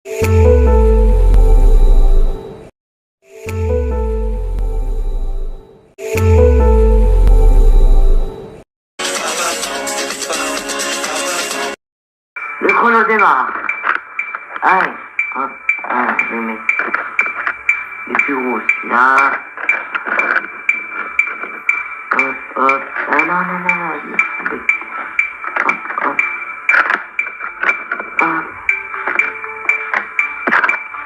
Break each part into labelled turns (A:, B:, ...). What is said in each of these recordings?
A: Le chrono démarre. Allez, hop, allez, je vais mettre les plus gros là. Hop, hop. Ah, non, non, non, non, je vais tomber. Hop, hop. Hop.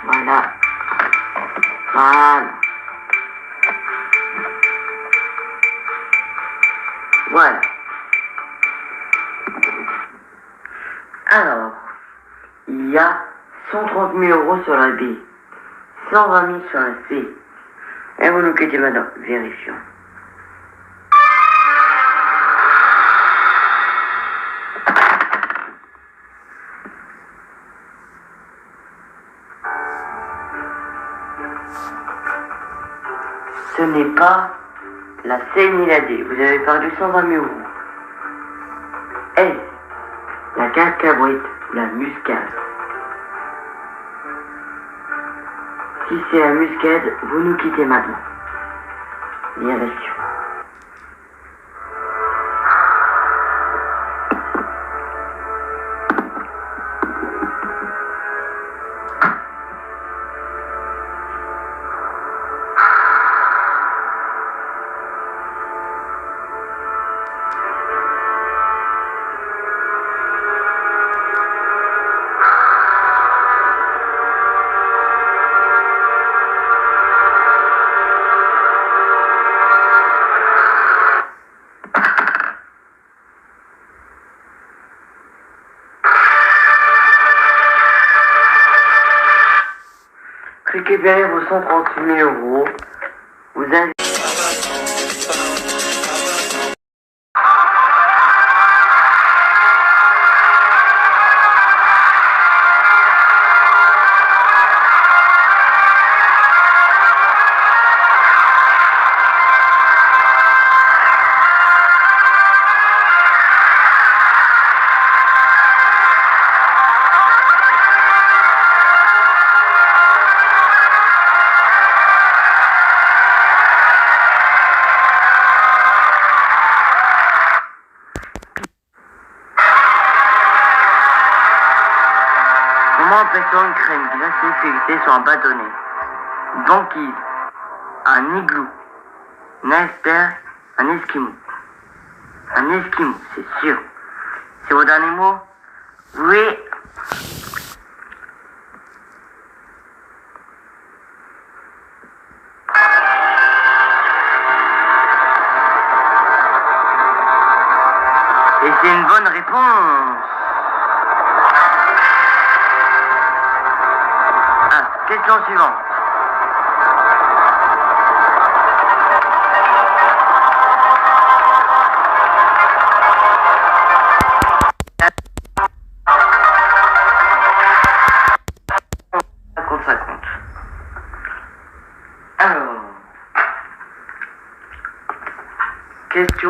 A: Voilà. Voilà. Voilà. Alors, il y a 130 000 euros sur la B, 120 000 sur la C. Et vous nous quittez maintenant. Vérifions. Ce n'est pas la C ni la D. Vous avez perdu 120 000 euros. S, la cacahuète, la muscade. Si c'est la muscade, vous nous quittez maintenant. Vérifions. Récupérez vos 130 000 euros. Vous avez... Comment appelle-t-on une crème glacée feuilletée sur un bâtonnet? Une banquise, un igloo, un iceberg, un esquimau. Un esquimau, c'est sûr. C'est vos derniers mots? Oui. Et c'est une bonne réponse. Question suivante. Ça compte. Alors, question.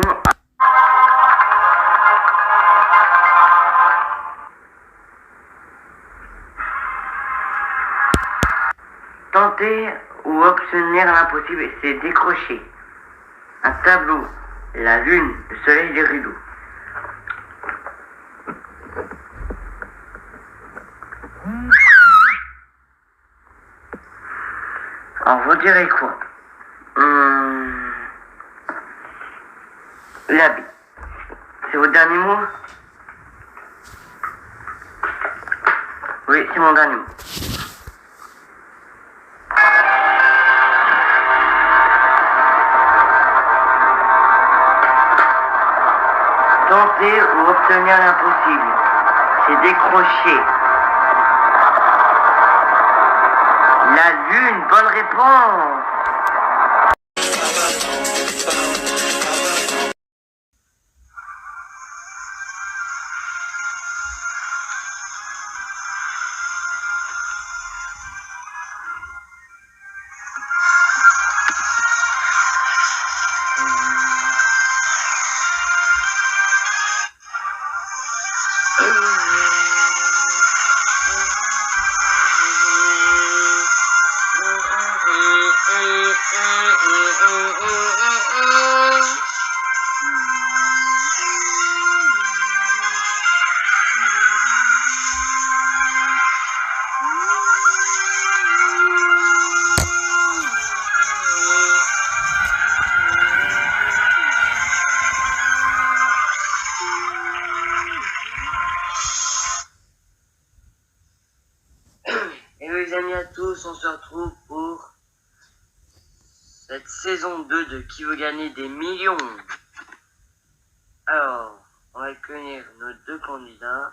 A: Tenter ou obtenir l'impossible, c'est décrocher un tableau, la lune, le soleil, les rideaux. Alors vous direz quoi? L'habit. C'est votre dernier mot? Oui, c'est mon dernier mot. Tenter ou obtenir l'impossible, c'est décrocher la lune. Bonne réponse. Et les amis à tous, on se retrouve pour cette saison 2 de Qui veut gagner des millions. Alors, on va accueillir nos deux candidats.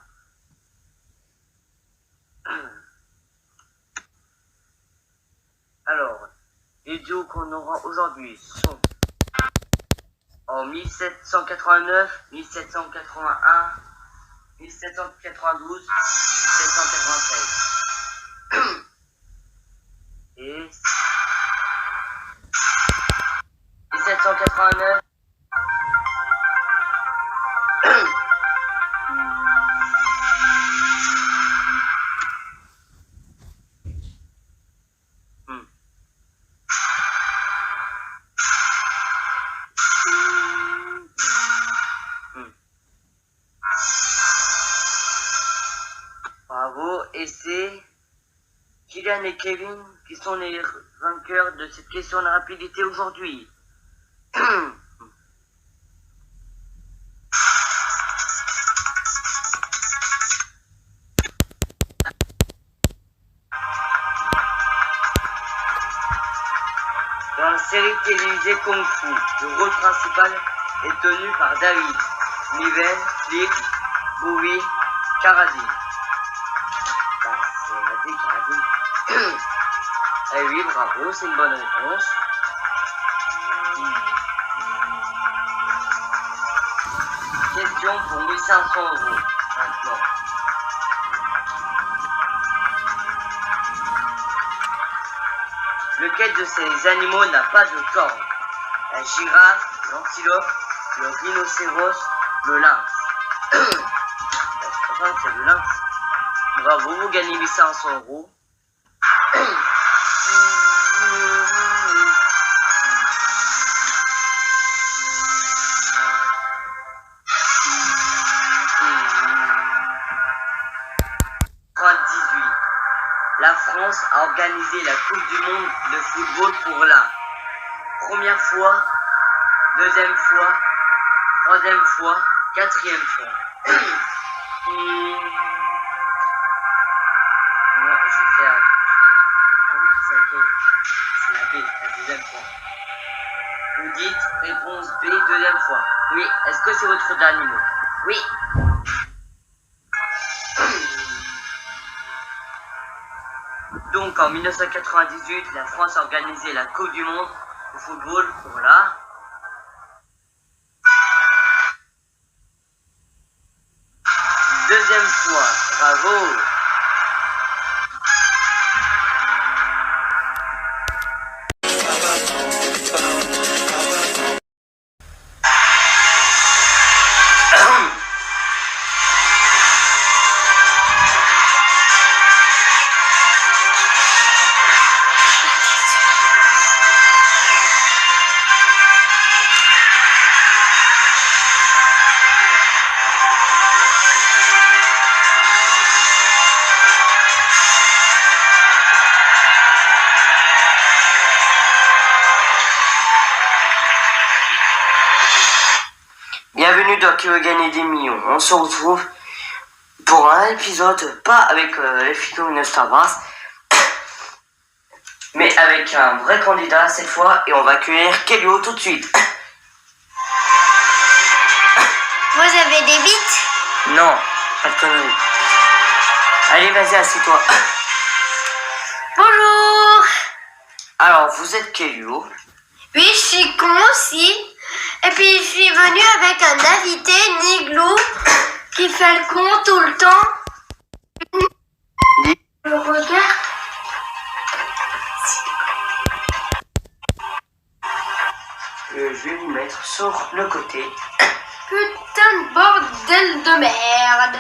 A: Alors, les duos qu'on aura aujourd'hui sont en 1789, 1781, 1792, 1796. Et 1789. Bravo, et c'est Kylian et Kevin qui sont les vainqueurs de cette question de rapidité aujourd'hui. Dans la série télévisée Kung Fu, le rôle principal est tenu par David, Niven, Flip, Bowie, Carradine. C'est Carradine. Eh oui, bravo, c'est une bonne réponse. Question pour 1500 € maintenant. Lequel de ces animaux n'a pas de cornes? La girafe, l'antilope, le rhinocéros, le lynx. Je pense que c'est le lynx. Bravo, vous gagnez 1500 €. La France a organisé la Coupe du Monde de football pour la première fois, deuxième fois, troisième fois, quatrième fois. Moi, je vais faire... Ah oui, c'est laquelle? C'est la B, la deuxième fois. Vous dites réponse B, deuxième fois. Oui, est-ce que c'est votre dernier mot? Oui. Donc en 1998, la France a organisé la Coupe du Monde de football pour la deuxième fois. Bravo. Bienvenue dans Qui veut gagner des millions. On se retrouve pour un épisode, pas avec les figurines de Star Wars, mais avec un vrai candidat cette fois, et on va accueillir Kelio tout de suite.
B: Vous avez des bites?
A: Non, pas de conneries. Allez, vas-y, assieds-toi.
B: Bonjour.
A: Alors, vous êtes Kelio.
B: Oui, je suis con aussi. Et puis je suis venue avec un invité, Niglou, qui fait le con tout le temps. Je regarde.
A: Je vais vous mettre sur le côté.
B: Putain de bordel de merde.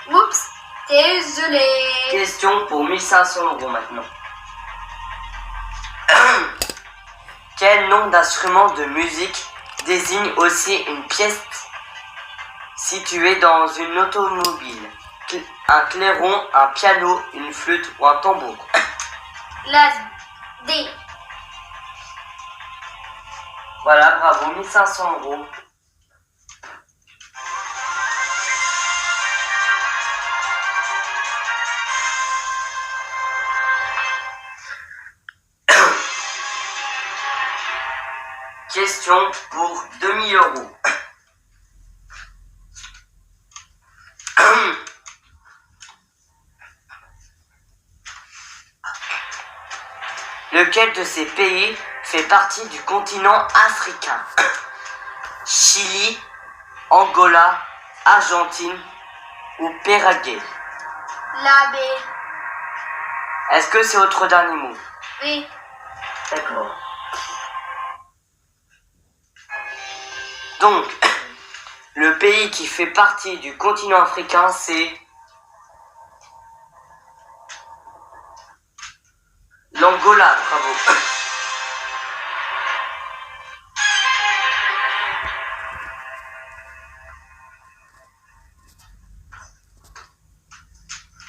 B: Oups, désolé.
A: Question pour 1500 € maintenant. Quel nom d'instrument de musique désigne aussi une pièce située dans une automobile? Un clairon, un piano, une flûte ou un tambour?
B: La D.
A: Voilà, bravo, 1500 €. Question pour 2000 €. Lequel de ces pays fait partie du continent africain? Chili, Angola, Argentine ou Paraguay?
B: La B.
A: Est-ce que c'est votre dernier mot?
B: Oui.
A: D'accord. Donc, le pays qui fait partie du continent africain, c'est l'Angola, bravo.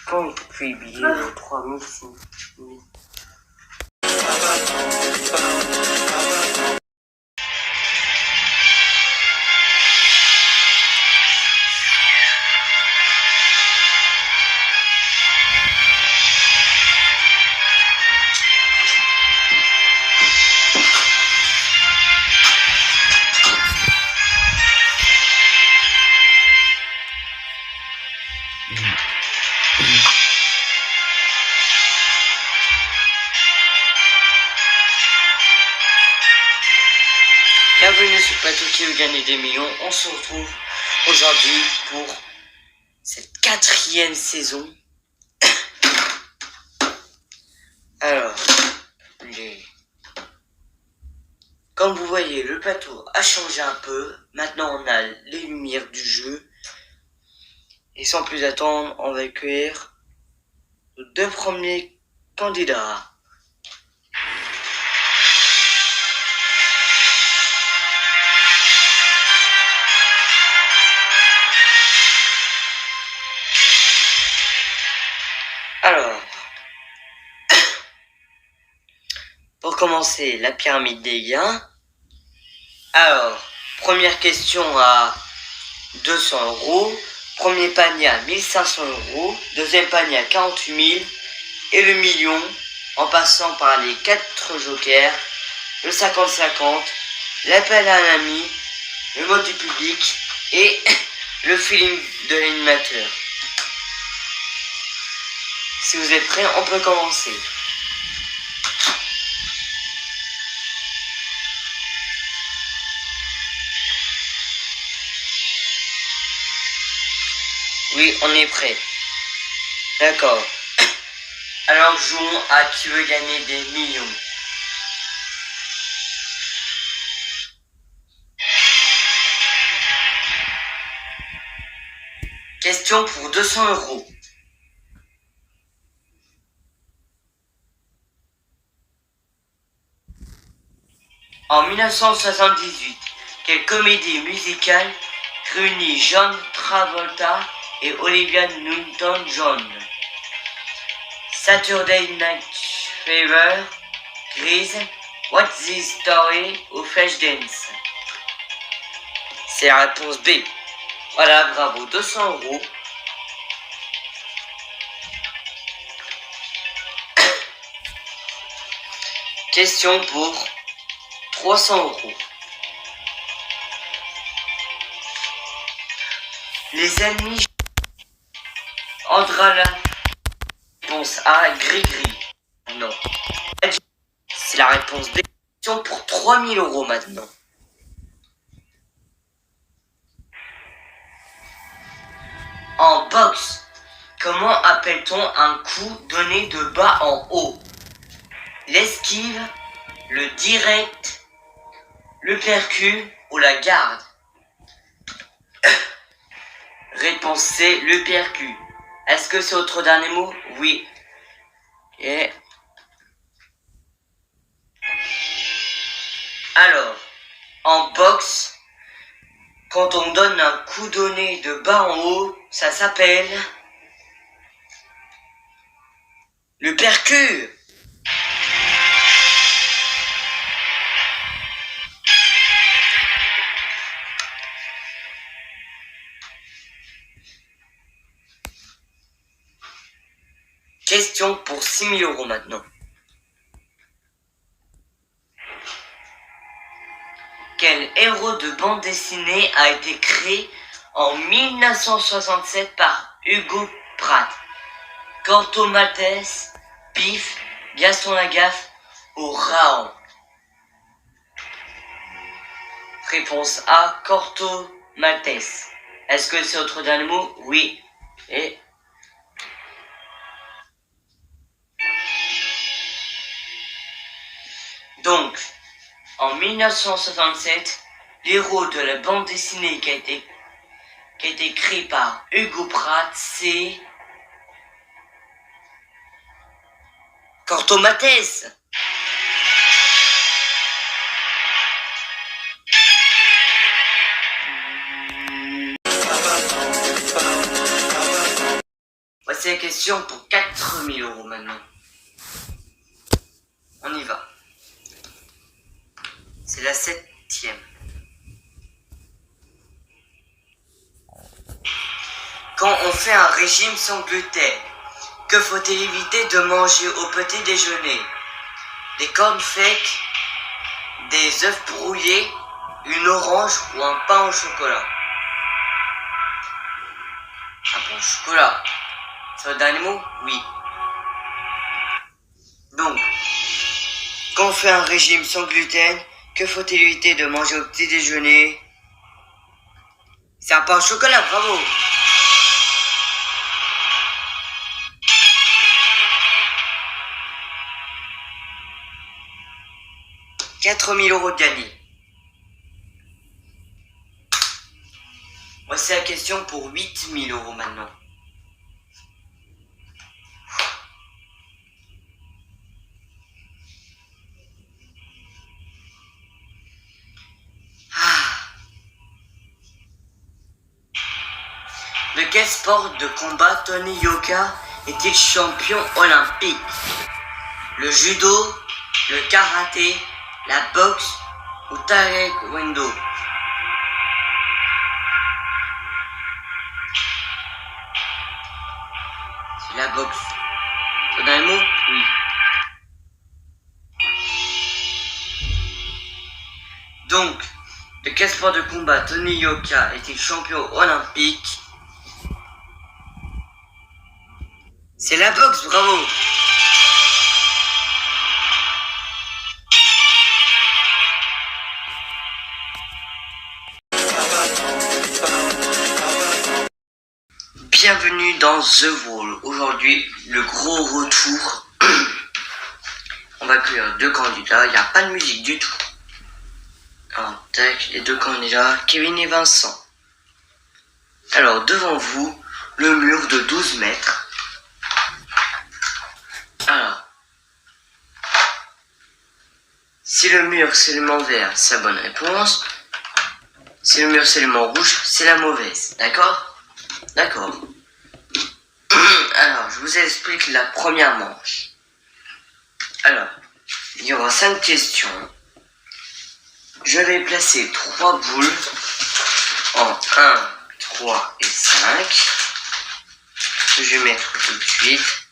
A: Quand il puis billet 3000. Bienvenue sur Plateau qui veut gagner des millions. On se retrouve aujourd'hui pour cette 4e saison. Alors, comme vous voyez, le plateau a changé un peu. Maintenant, on a les lumières du jeu. Et sans plus attendre, on va accueillir nos 2 premiers candidats. Alors, pour commencer, la pyramide des gains. Alors, première question à 200 €. Premier panier à 1500 €. Deuxième panier à 48 000. Et le million, en passant par les 4 jokers, le 50-50, l'appel à un ami, le mot du public et le feeling de l'animateur. Si vous êtes prêts, on peut commencer. Oui, on est prêt. D'accord. Alors jouons à qui veut gagner des millions. Question pour 200 €. En 1978, quelle comédie musicale réunit John Travolta et Olivia Newton-John? Saturday Night Fever, Grease, What's This Story ou Flashdance? C'est la réponse B. Voilà, bravo, 200 €. Question pour 300 €. Les ennemis Andrala. Réponse A, gris-gris. Non. C'est la réponse B. Question pour 3000 € maintenant. En boxe, comment appelle-t-on un coup donné de bas en haut? L'esquive, le direct, le percu ou la garde? Réponse C, le percu. Est-ce que c'est votre dernier mot? Oui. Et Alors, en boxe, quand on donne un coup donné de bas en haut, ça s'appelle le percu. Question pour 6 000 € maintenant. Quel héros de bande dessinée a été créé en 1967 par Hugo Pratt? Corto Maltese, Pif, Gaston Lagaffe ou Raon? Réponse A, Corto Maltese. Est-ce que c'est autre dernier mot? Oui. Et donc, en 1967, l'héros de la bande dessinée qui a été créé par Hugo Pratt, c'est Corto Maltese. Voici la question pour 4 000 € maintenant. On y va. C'est la 7e. Quand on fait un régime sans gluten, que faut-il éviter de manger au petit déjeuner? Des cornflakes, des œufs brouillés, une orange ou un pain au chocolat? Un pain au chocolat. C'est le dernier mot? Oui. Donc, quand on fait un régime sans gluten, que faut-il éviter de manger au petit déjeuner? C'est un pain au chocolat, bravo! « 4 000 € de gagné. Voici la question pour 8 000 € maintenant. De quel sport de combat Tony Yoka est-il champion olympique? Le judo, le karaté, la boxe ou taekwondo? C'est la boxe. C'est un mot? Oui. Donc, de quel sport de combat Tony Yoka est-il champion olympique? C'est la boxe, bravo! Bienvenue dans The Wall. Aujourd'hui, le gros retour. On va accueillir 2 candidats. Il n'y a pas de musique du tout. Alors, tac, les 2 candidats, Kevin et Vincent. Alors, devant vous, le mur de 12 mètres. Alors, si le mur c'est l'élément vert, c'est la bonne réponse. Si le mur c'est l'élément rouge, c'est la mauvaise. D'accord? D'accord. Alors, je vous explique la première manche. Alors, il y aura 5 questions. Je vais placer 3 boules en 1, 3 et 5. Je vais mettre tout de suite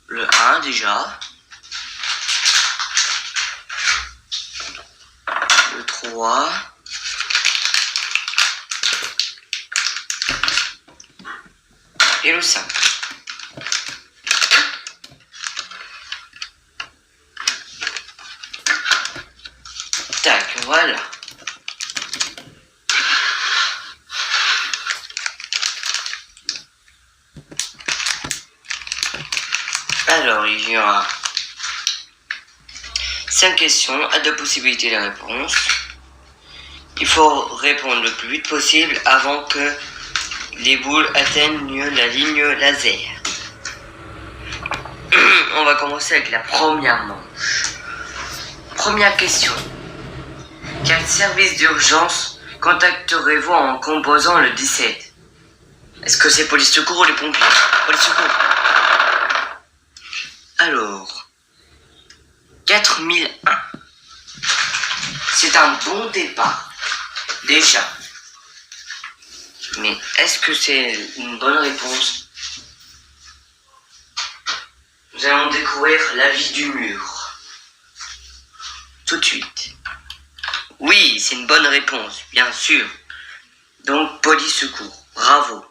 A: le 1 déjà. Le 3. Et le 5. Tac, voilà. Alors, il y aura 5 questions à 2 possibilités de réponse. Il faut répondre le plus vite possible avant que les boules atteignent la ligne laser. On va commencer avec la première manche. Première question. Quel service d'urgence contacterez-vous en composant le 17? Est-ce que c'est police secours ou les pompiers? Police secours. Alors, 4001. C'est un bon départ. Déjà. Mais est-ce que c'est une bonne réponse? Nous allons découvrir l'avis du mur. Tout de suite. Oui, c'est une bonne réponse, bien sûr. Donc, police secours. Bravo.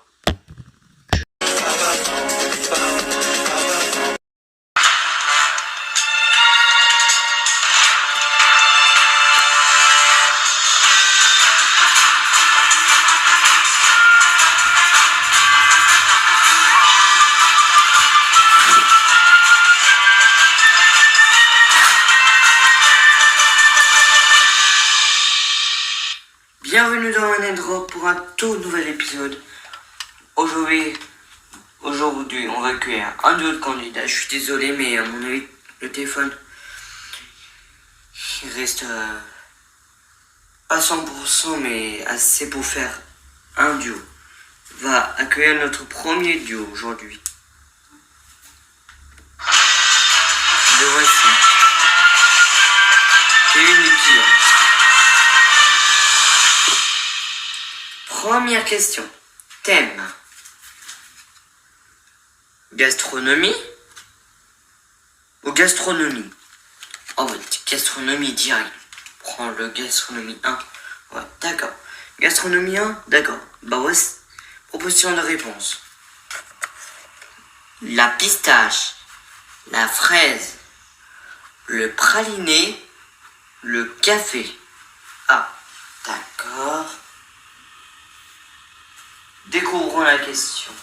A: Bienvenue dans un Drop pour un tout nouvel épisode. Aujourd'hui, on va accueillir un autre candidat. Je suis désolé, mais à mon avis, le téléphone, il reste pas 100%, mais assez pour faire un duo. On va accueillir notre premier duo aujourd'hui. Le voici. C'est inutile. Première question. Thème. Gastronomie ou gastronomie? Oh, gastronomie direct. Prends le gastronomie 1. Ouais, d'accord. Gastronomie 1, d'accord. Bah ouais, proposition de réponse. La pistache, la fraise, le praliné, le café. Ah, d'accord. Découvrons la question.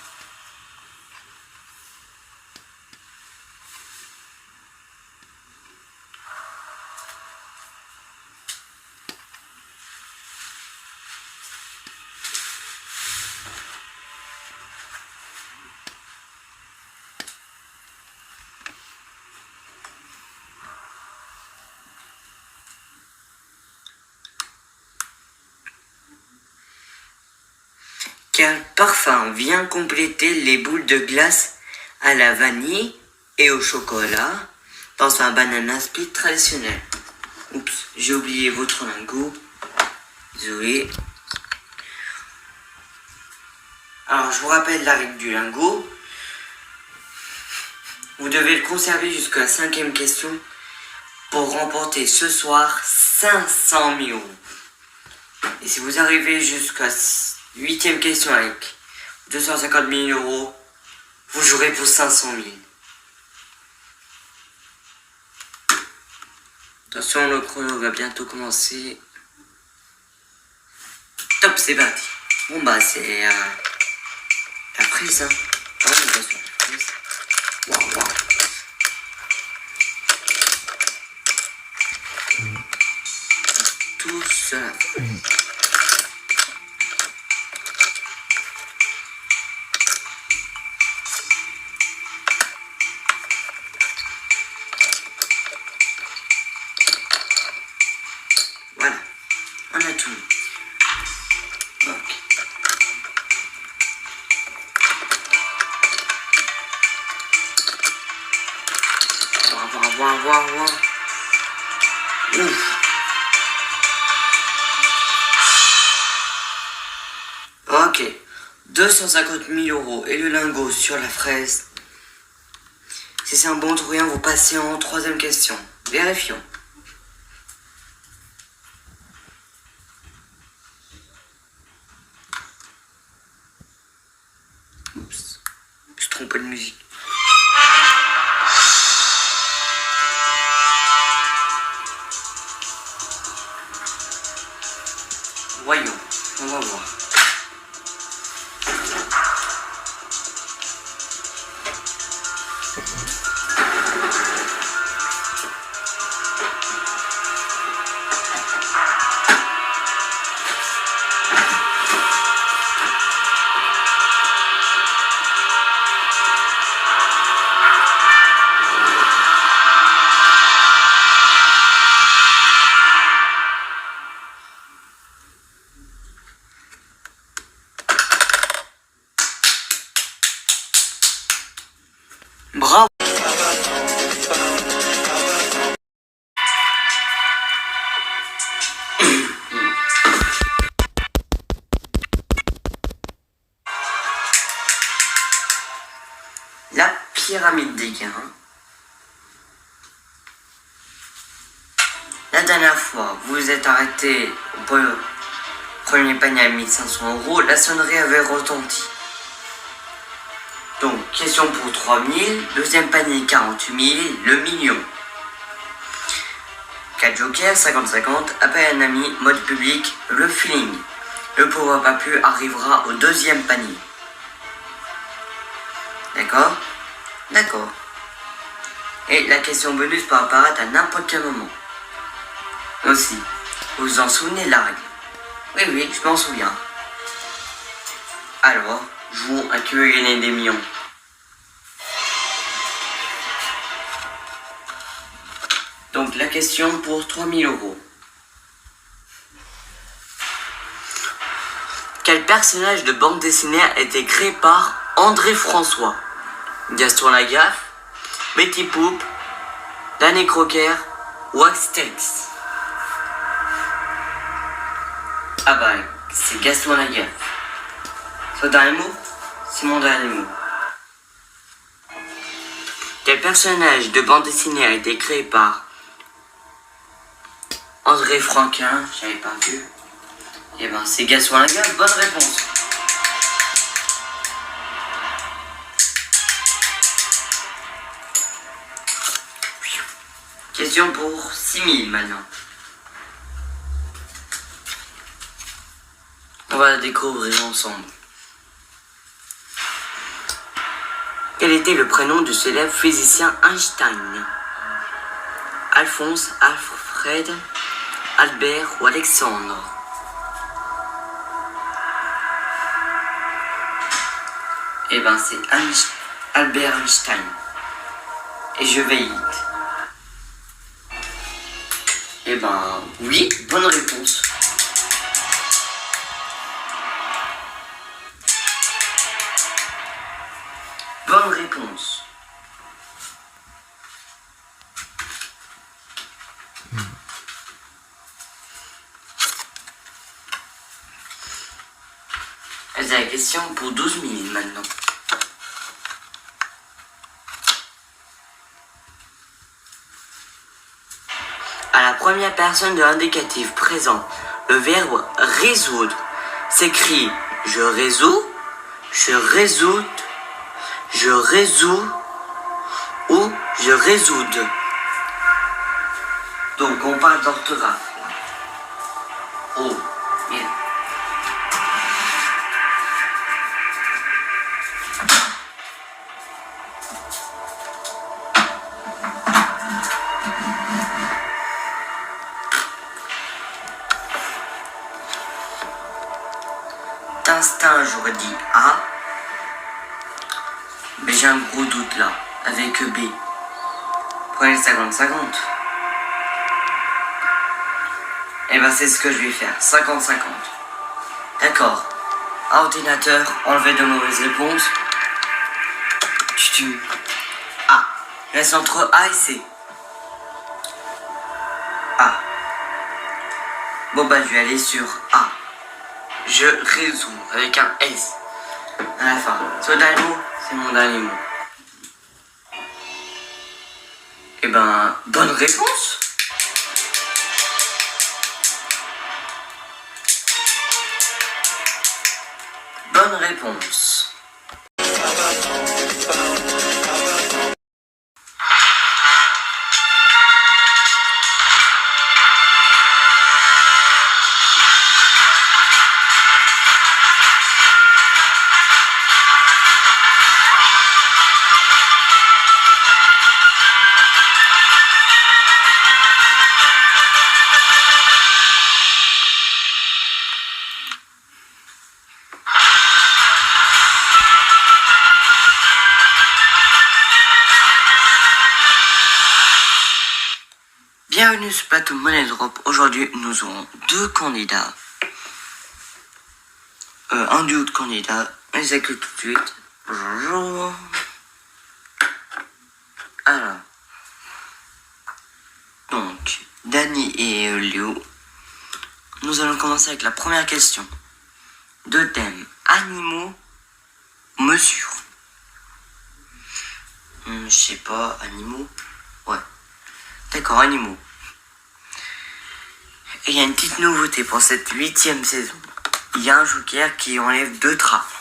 A: Quel parfum vient compléter les boules de glace à la vanille et au chocolat dans un banana split traditionnel? Oups, j'ai oublié votre lingot. Désolé. Alors, je vous rappelle la règle du lingot. Vous devez le conserver jusqu'à la 5e question pour remporter ce soir 500 000 euros. Et si vous arrivez jusqu'à 8e question avec 250 000 euros, vous jouerez pour 500 000. Attention, le chrono va bientôt commencer. Top, c'est parti. Bon bah c'est la prise, hein. Ah, on va sur la prise. Waouh, waouh. Tout ça. Voilà, on a tout. Ok. Voir. Ouf. Ok. 250 000 euros et le lingot sur la fraise. Si c'est un bon ou rien, vous passez en 3e question. Vérifions. Oups. Je me suis trompé de musique. Voyons, on va voir. Bravo. La pyramide des gains. La dernière fois, vous vous êtes arrêté au premier panier à 1500 €, la sonnerie avait retenti. Donc, question pour 3000, deuxième panier 48 000, le million. 4 jokers, 50-50, appel un ami, mode public, le feeling. Le pourra pas pu arrivera au deuxième panier. D'accord? D'accord. Et la question bonus peut apparaître à n'importe quel moment. Aussi, vous vous en souvenez de la règle? Oui, je m'en souviens. Alors, jouons à qui veut gagner des millions. Donc la question pour 3000 €. Quel personnage de bande dessinée a été créé par André François? Gaston Lagaffe, Betty Boop, Danny Crocker ou Astérix? Ah bah, c'est Gaston Lagaffe. Son dernier mot, c'est mon dernier mot. Quel personnage de bande dessinée a été créé par André Franquin? J'avais pas vu. Eh ben, c'est Gaston Lagaffe. Bonne réponse. Question pour 6000 maintenant. On va la découvrir ensemble. Quel était le prénom du célèbre physicien Einstein? Alphonse, Alfred, Albert ou Alexandre? Eh ben, c'est Albert Einstein. Et je vais vite. Eh ben, oui, bonne réponse. Bonne réponse. C'est la question pour 12 000 maintenant. À la première personne de l'indicatif présent, le verbe résoudre s'écrit je résous, je résous, je résous ou je résoude. Donc on parle d'orthographe. Oh, bien. D'instinct, j'aurais dit A, mais j'ai un gros doute là, avec B. Prenez 50-50. Et ben c'est ce que je vais faire, 50-50. D'accord. Ordinateur, enlevez de mauvaises réponses. A. Reste entre A et C. A. Bon bah je vais aller sur A. Je résous avec un S à la fin. Ce dernier mot, c'est mon dernier mot. Et ben, bonne réponse. Bonne réponse. Bienvenue sur Plateau Money Drop. Aujourd'hui, nous aurons deux candidats. Un duo de candidats. On les accueille tout de suite. Bonjour. Dani et Léo. Nous allons commencer avec la première question. Deux thèmes, animaux ou mesures? Je sais pas, animaux? Ouais. D'accord, animaux. Et il y a une petite nouveauté pour cette 8e saison. Il y a un joker qui enlève 2 trappes.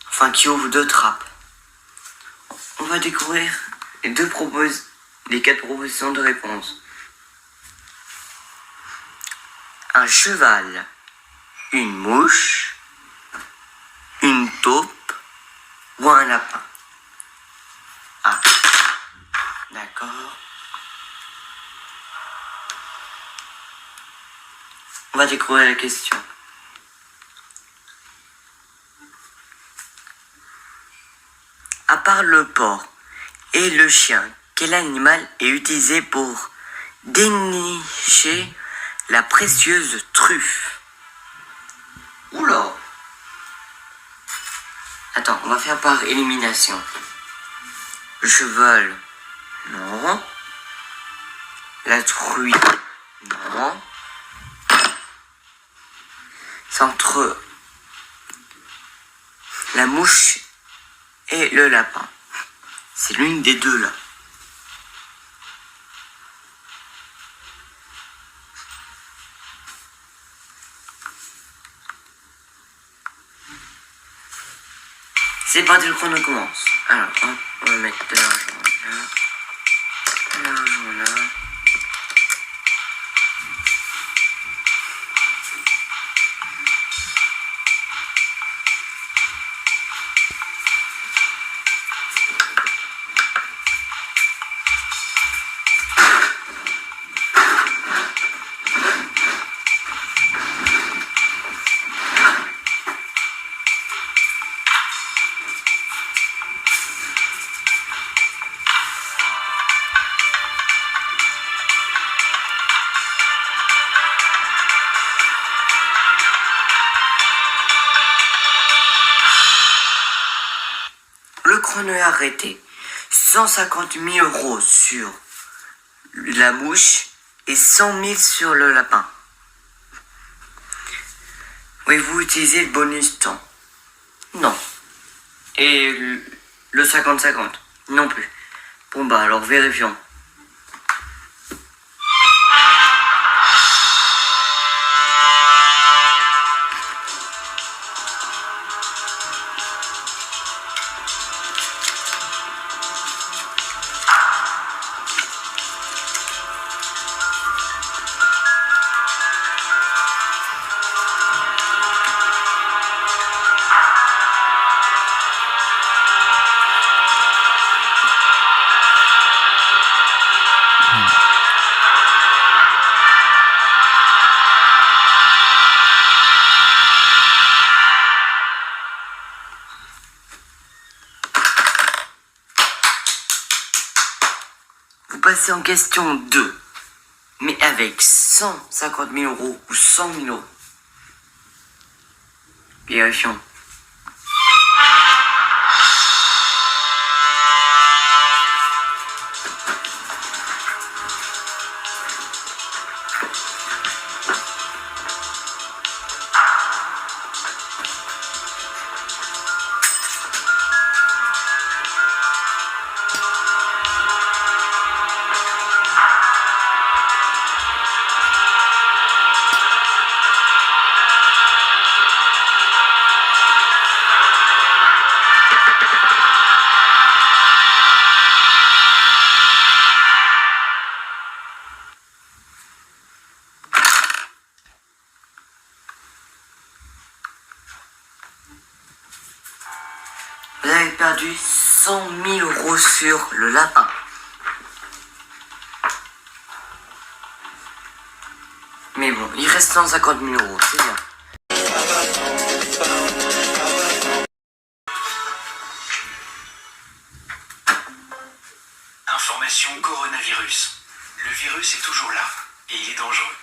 A: Enfin, qui ouvre 2 trappes. On va découvrir les 4 propositions de réponse. Un cheval, une mouche, une taupe ou un lapin. Ah, d'accord. On va découvrir la question. À part le porc et le chien, quel animal est utilisé pour dénicher la précieuse truffe? Oula! Attends, on va faire par élimination. Le cheval, non. La truie, non. C'est entre la mouche et le lapin. C'est l'une des deux là. C'est parti, le chrono commence. Alors, hop, on va mettre de l'argent là. L'argent là. Le chrono est arrêté. 150 000 € sur la mouche et 100 000 sur le lapin. Oui, vous utilisez le bonus temps? Non. Et le 50-50? Non plus. Bon bah alors vérifions. Vous passez en question 2, mais avec 150 000 € ou 100 000 €. Vérifions. Vous avez perdu 100 000 € sur le lapin. Mais bon, il reste 150 000 €, c'est bien.
C: Information coronavirus. Le virus est toujours là et il est dangereux.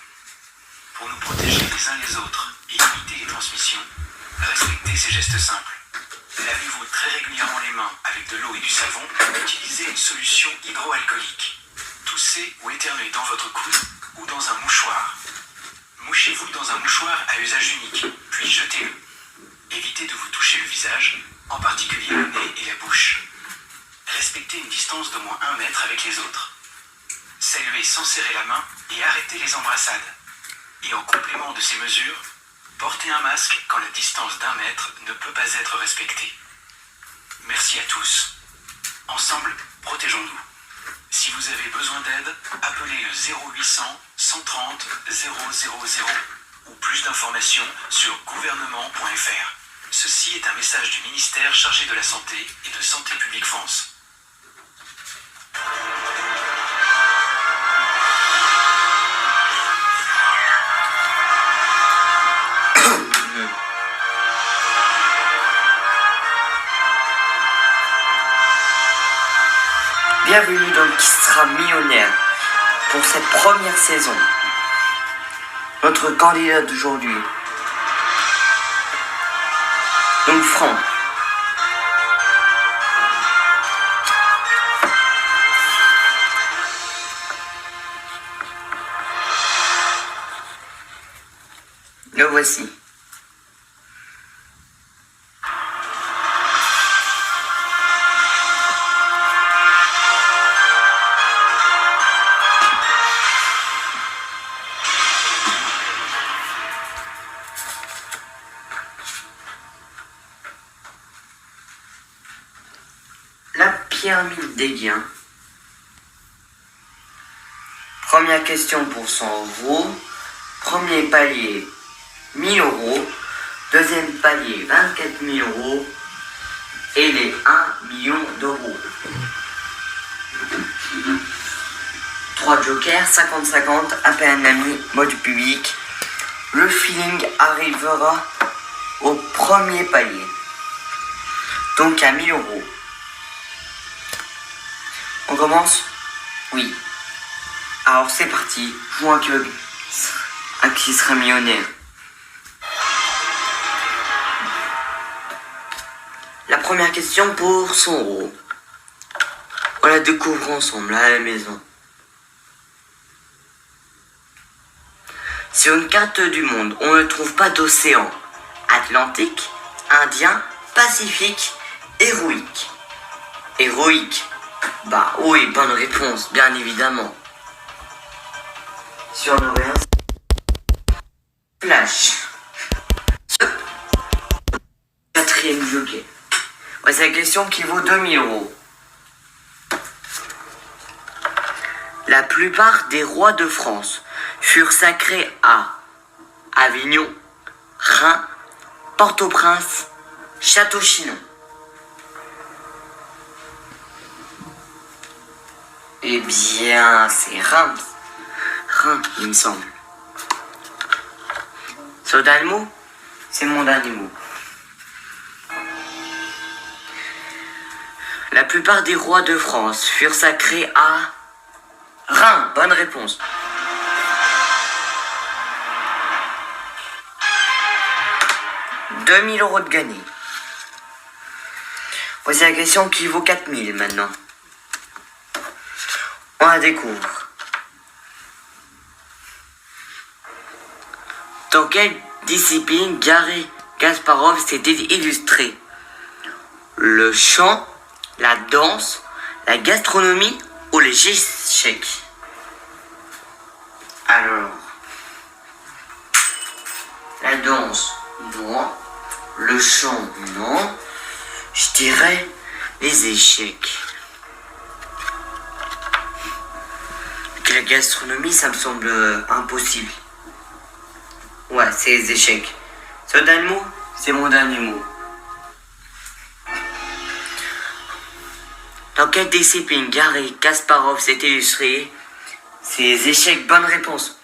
C: Pour nous protéger les uns les autres et limiter les transmissions, respectez ces gestes simples. Lavez-vous très régulièrement les mains avec de l'eau et du savon. Utilisez une solution hydroalcoolique. Toussez ou éternuez dans votre coude ou dans un mouchoir. Mouchez-vous dans un mouchoir à usage unique, puis jetez-le. Évitez de vous toucher le visage, en particulier le nez et la bouche. Respectez une distance d'au moins 1 mètre avec les autres. Saluez sans serrer la main et arrêtez les embrassades. Et en complément de ces mesures, portez un masque quand la distance d'1 mètre ne peut pas être respectée. Merci à tous. Ensemble, protégeons-nous. Si vous avez besoin d'aide, appelez le 0800 130 000 ou plus d'informations sur gouvernement.fr. Ceci est un message du ministère chargé de la Santé et de Santé publique France.
A: Bienvenue dans Qui sera millionnaire pour cette première saison. Notre candidat d'aujourd'hui, donc Franck. Le voici. La pyramide des gains. Première question pour 100 euros. Premier palier 1000 euros. Deuxième palier 24 000 euros. Et les 1 million d'euros. 3 jokers, 50-50, appel un ami, mode public. Le feeling arrivera au premier palier. Donc à 1000 euros. On commence? Oui. Alors c'est parti. Jouons à qui sera millionnaire. La première question pour 100 euros. On la découvre ensemble à la maison. Sur une carte du monde, on ne trouve pas d'océan Atlantique, Indien, Pacifique, héroïque. Héroïque. Bah oui, bonne réponse, bien évidemment. Si on aurait un flash. Quatrième joker. Voici la question qui vaut 2000 euros. La plupart des rois de France furent sacrés à Avignon, Reims, Port-au-Prince, Château-Chinon. Eh bien, c'est Reims. Reims, il me semble. C'est le dernier mot? C'est mon dernier mot. La plupart des rois de France furent sacrés à Reims. Bonne réponse. « 2000 euros de gagné. Voici la question qui vaut 4000 maintenant. On la découvre. Dans quelle discipline Garry Kasparov s'était illustré? Le chant, la danse, la gastronomie ou les échecs? Alors, la danse, non. Le chant, non. Je dirais les échecs. La gastronomie, ça me semble impossible. Ouais, c'est les échecs. C'est le dernier mot? C'est mon dernier mot. Dans quelle discipline Garry Kasparov s'est illustré? C'est les échecs. Bonne réponse.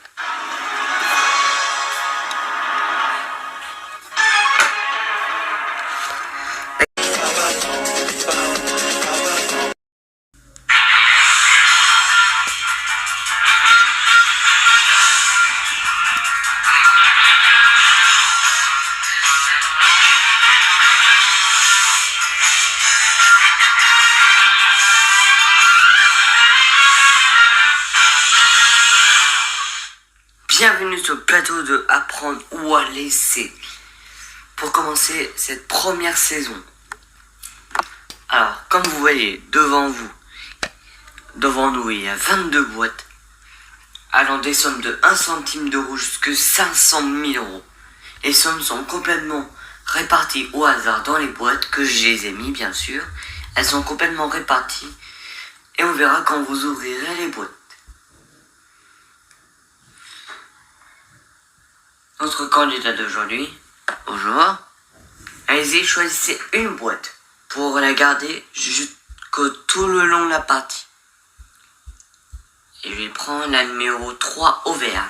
A: sur le plateau de apprendre ou à laisser pour commencer cette première saison. Alors, comme vous voyez devant nous, il y a 22 boîtes allant des sommes de 1 centime d'euro jusqu'à 500 000 euros. Les sommes sont complètement réparties au hasard dans les boîtes que je les ai mis, bien sûr. Elles sont complètement réparties et on verra quand vous ouvrirez les boîtes. Notre candidat d'aujourd'hui, bonjour. Allez-y, choisissez une boîte pour la garder jusqu'au tout le long de la partie. Et je vais prendre la numéro 3 Auvergne.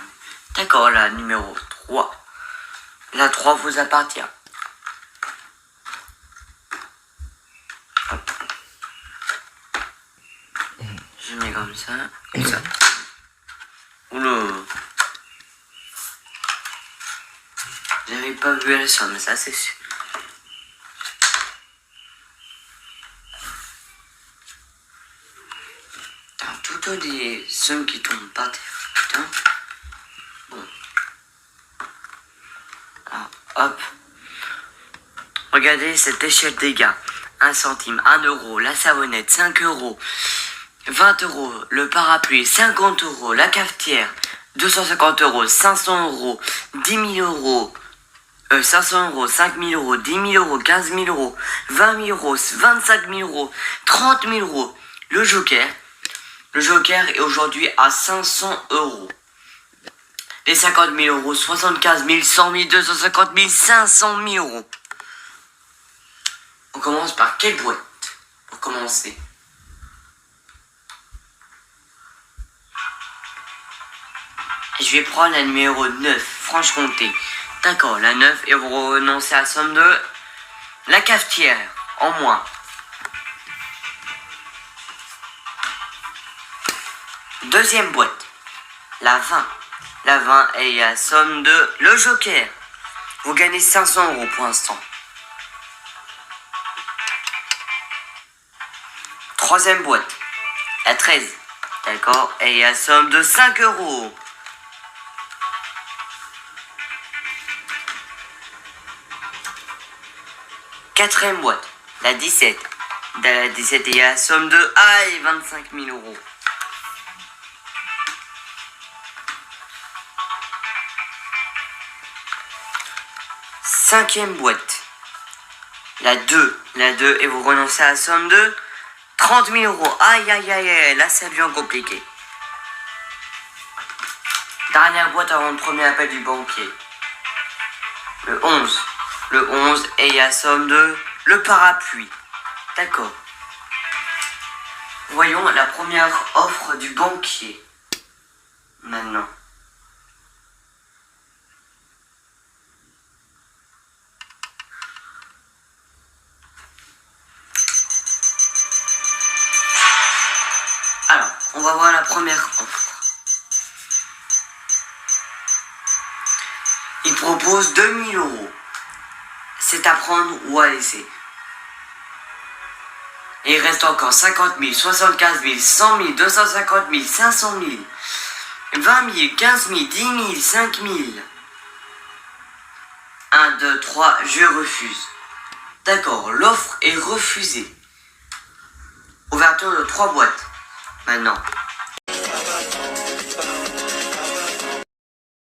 A: D'accord, la numéro 3. La 3 vous appartient. Hop. Je mets comme ça. Oula. J'avais pas vu la somme, ça c'est sûr. Tout le temps des sommes qui tombent par terre. Putain. Bon. Alors, hop. Regardez cette échelle des gars. 1 centime, 1 euro, la savonnette, 5 euros, 20 euros, le parapluie, 50 euros, la cafetière, 250 euros, 500 euros, 10 000 euros, 500 euros, 5 000 euros, 10 000 euros, 15 000 euros, 20 000 euros, 25 000 euros, 30 000 euros. Le joker est aujourd'hui à 500 euros. Les 50 000 euros, 75 000, 100 000, 250 000, 500 000 euros. On commence par quelle boîte pour commencer? Je vais prendre la numéro 9, Franche-Comté. D'accord, la 9, et vous renoncez à la somme de la cafetière, en moins. Deuxième boîte, la 20. La 20 est à la somme de le joker. Vous gagnez 500 euros pour l'instant. Troisième boîte, la 13. D'accord, et à la somme de 5 euros. Quatrième boîte, la 17. La 17 est à la somme de 25 000 euros. Cinquième boîte, la 2. La 2, et vous renoncez à la somme de 30 000 euros. Aïe, aïe, aïe, aïe, là ça devient compliqué. Dernière boîte avant le premier appel du banquier. Le 11. Le 11 est à la somme de le parapluie. D'accord. Voyons la première offre du banquier. Maintenant. Alors, on va voir la première offre. Il propose 2 000 euros. C'est à prendre ou à laisser. Et il reste encore 50 000, 75 000, 100 000, 250 000, 500 000, 20 000, 15 000, 10 000, 5 000. 1, 2, 3, je refuse. D'accord, l'offre est refusée. Ouverture de 3 boîtes. Maintenant.